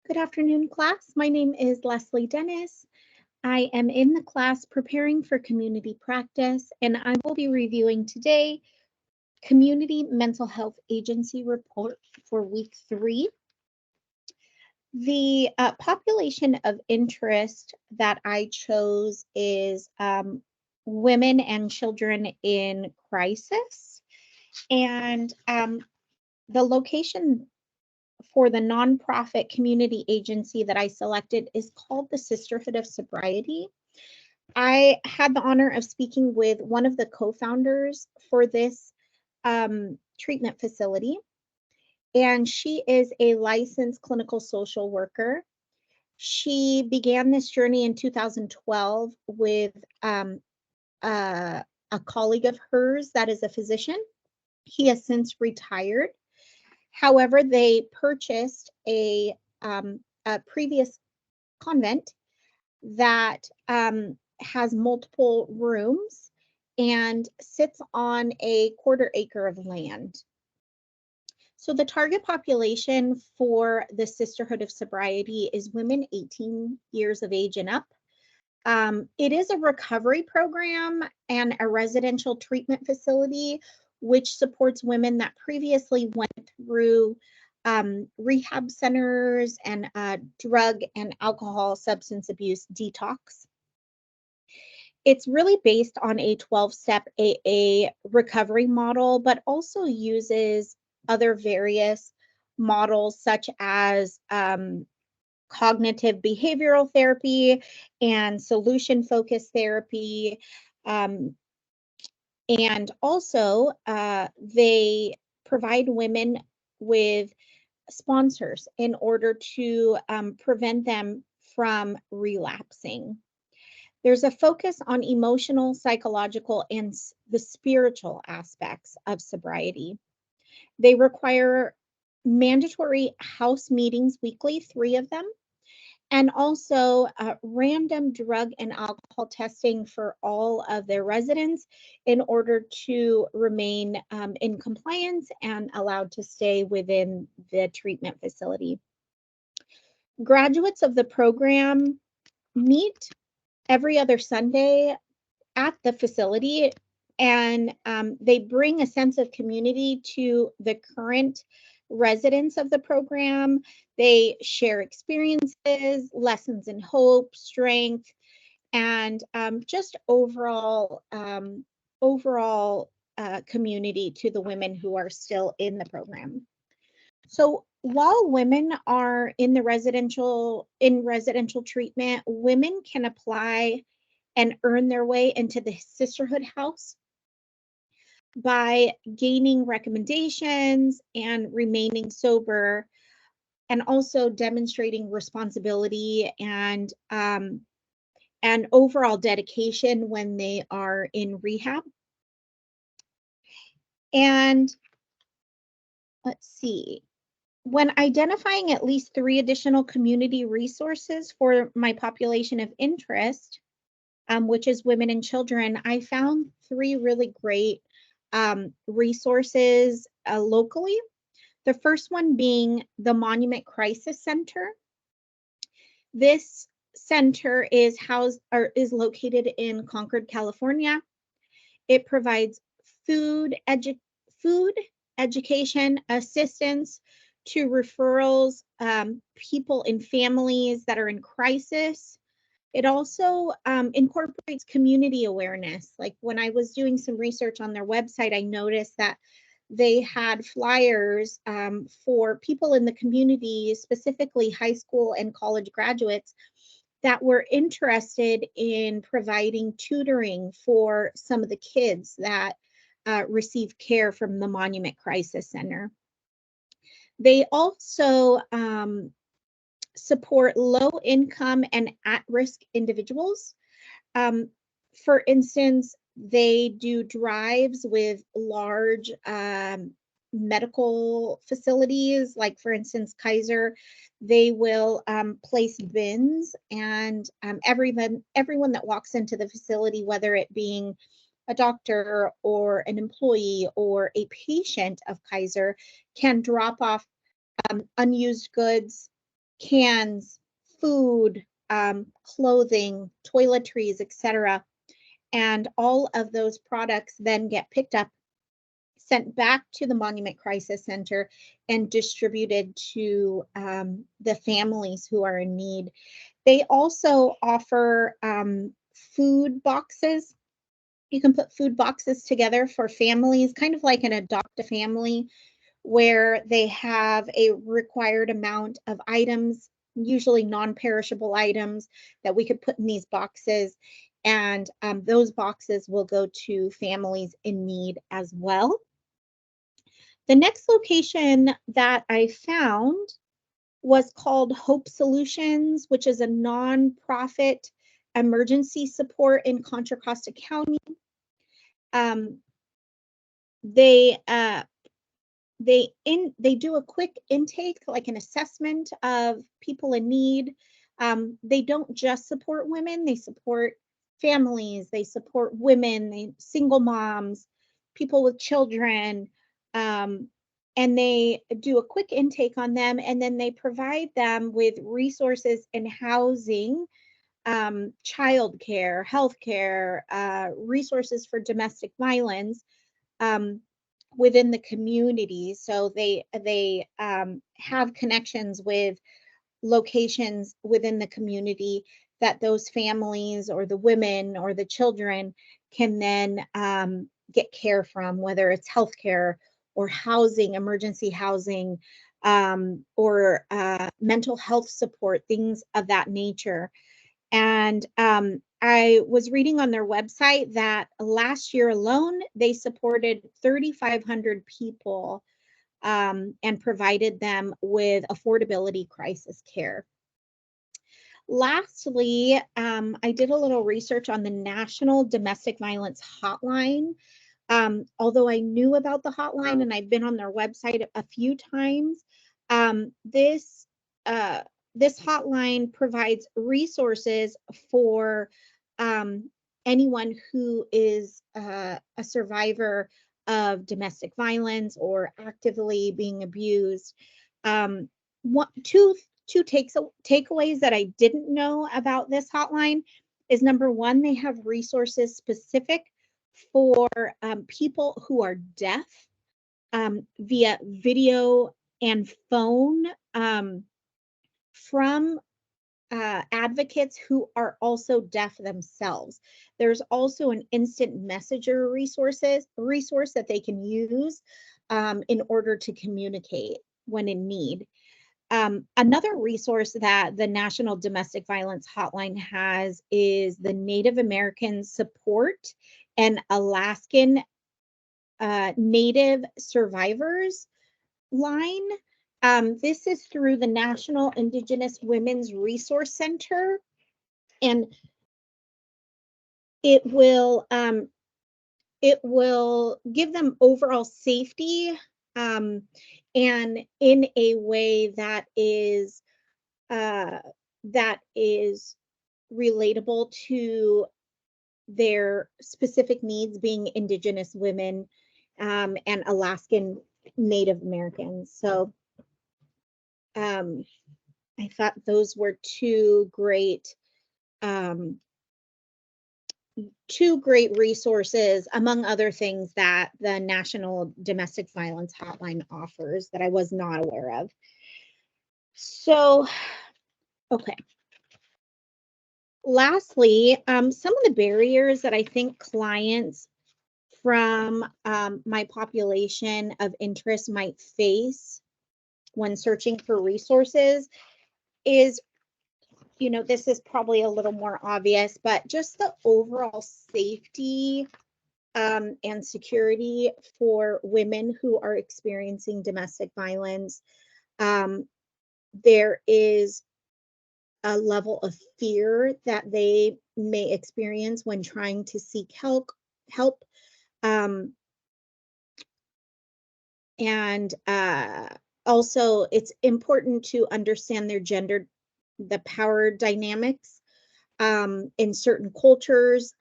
Good afternoon, class. My name is Leslie Dennis. I am in the class preparing for community practice, and I will be reviewing today Community Mental Health Agency report for week 3. The population of interest that I chose is women and children in crisis. And the location for the nonprofit community agency that I selected is called the Sisterhood of Sobriety. I had the honor of speaking with one of the co-founders for this treatment facility, and she is a licensed clinical social worker. She began this journey in 2012 with a colleague of hers that is a physician. He has since retired. However, they purchased a previous convent that has multiple rooms and sits on a quarter acre of land. So the target population for the Sisterhood of Sobriety is women 18 years of age and up. It is a recovery program and a residential treatment facility which supports women that previously went through rehab centers and drug and alcohol substance abuse detox. It's really based on a 12-step AA recovery model, but also uses other various models such as cognitive behavioral therapy and solution focused therapy. And also, they provide women with sponsors in order to prevent them from relapsing. There's a focus on emotional, psychological, and the spiritual aspects of sobriety. They require mandatory house meetings weekly, 3 of them, and also random drug and alcohol testing for all of their residents in order to remain in compliance and allowed to stay within the treatment facility. Graduates of the program meet every other Sunday at the facility, and they bring a sense of community to the current residents of the program. They share experiences, lessons in hope, strength, and just overall community to the women who are still in the program. So while women are in residential treatment, women can apply and earn their way into the Sisterhood House by gaining recommendations and remaining sober, and also demonstrating responsibility and overall dedication when they are in rehab. And let's see. When identifying at least 3 additional community resources for my population of interest, which is women and children, I found 3 really great resources locally. The first one being the Monument Crisis Center. This center is located in Concord, California. It provides food, education, assistance to referrals, people in families that are in crisis. It also incorporates community awareness. Like when I was doing some research on their website, I noticed that they had flyers for people in the community, specifically high school and college graduates, that were interested in providing tutoring for some of the kids that receive care from the Monument Crisis Center. They also support low income and at-risk individuals. For instance, they do drives with large medical facilities, like for instance, Kaiser. They will place bins, and everyone that walks into the facility, whether it being a doctor or an employee or a patient of Kaiser, can drop off unused goods cans, food, clothing, toiletries, etc. And all of those products then get picked up, sent back to the Monument Crisis Center, and distributed to the families who are in need. They also offer food boxes. You can put food boxes together for families, kind of like an adopt a family, where they have a required amount of items, usually non-perishable items, that we could put in these boxes. And those boxes will go to families in need as well. The next location that I found was called Hope Solutions, which is a nonprofit emergency support in Contra Costa County. They do a quick intake, like an assessment of people in need. They don't just support women, they support families, they support women, single moms, people with children, and they do a quick intake on them, and then they provide them with resources and housing, childcare, healthcare, resources for domestic violence, within the community. So they have connections with locations within the community that those families or the women or the children can then get care from, whether it's healthcare or housing, emergency housing, or mental health support, things of that nature. And I was reading on their website that last year alone, they supported 3,500 people and provided them with affordability crisis care. Lastly, I did a little research on the National Domestic Violence Hotline. Although I knew about the hotline and I've been on their website a few times, this hotline provides resources for anyone who is a survivor of domestic violence or actively being abused. Two takeaways that I didn't know about this hotline is, number one, they have resources specific for people who are deaf, via video and phone, from advocates who are also deaf themselves. There's also an instant messenger resource that they can use in order to communicate when in need. Another resource that the National Domestic Violence Hotline has is the Native American Support and Alaskan Native Survivors line. This is through the National Indigenous Women's Resource Center, and it will give them overall safety, and in a way that is relatable to their specific needs, being Indigenous women and Alaskan Native Americans. So I thought those were two great resources, among other things, that the National Domestic Violence Hotline offers that I was not aware of. So, okay. Lastly, some of the barriers that I think clients from my population of interest might face when searching for resources is, this is probably a little more obvious, but just the overall safety and security for women who are experiencing domestic violence. There is a level of fear that they may experience when trying to seek help. And also, it's important to understand the power dynamics. In certain cultures,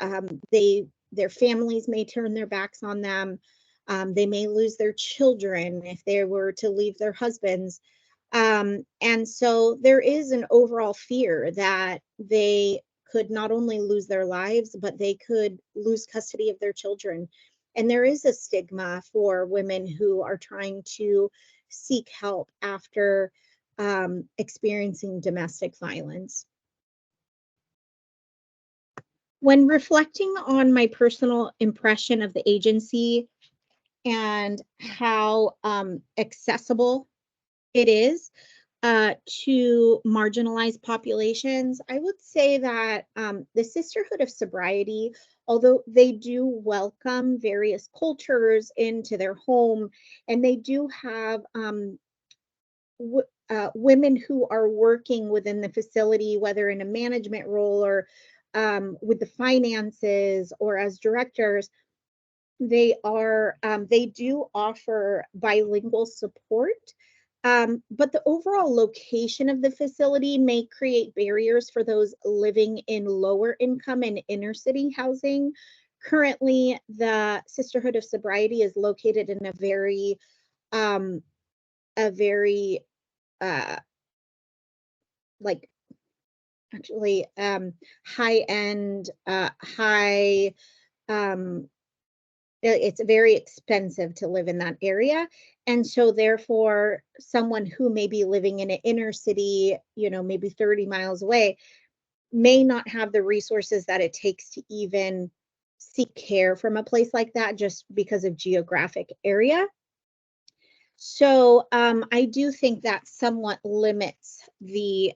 their families may turn their backs on them. They may lose their children if they were to leave their husbands. And so there is an overall fear that they could not only lose their lives, but they could lose custody of their children. And there is a stigma for women who are trying to seek help after experiencing domestic violence. When reflecting on my personal impression of the agency and how accessible it is to marginalized populations, I would say that the Sisterhood of Sobriety, although they do welcome various cultures into their home, and they do have women who are working within the facility, whether in a management role or with the finances or as directors, they do offer bilingual support, but the overall location of the facility may create barriers for those living in lower income and inner city housing. Currently, the Sisterhood of Sobriety is located in um, a very uh, like actually high end, high um, it's very expensive to live in that area. And so therefore, someone who may be living in an inner city, maybe 30 miles away, may not have the resources that it takes to even seek care from a place like that just because of geographic area. So I do think that somewhat limits the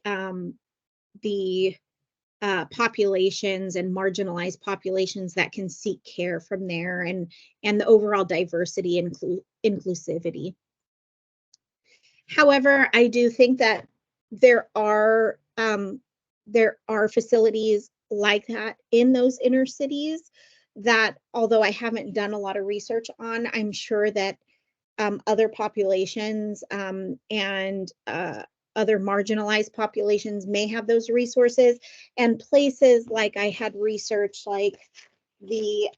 populations and marginalized populations that can seek care from there, and the overall diversity and inclusivity. However, I do think that there are facilities like that in those inner cities that, although I haven't done a lot of research on, I'm sure that other populations and other marginalized populations may have those resources, and places like I had researched, like the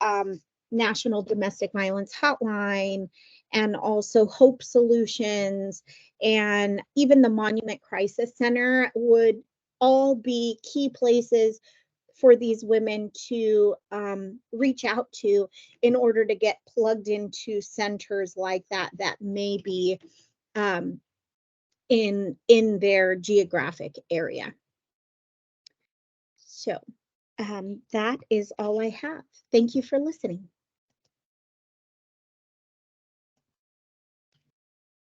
National Domestic Violence Hotline, and also Hope Solutions, and even the Monument Crisis Center would all be key places for these women to reach out to in order to get plugged into centers like that that may be um, in their geographic area. So that is all I have. Thank you for listening.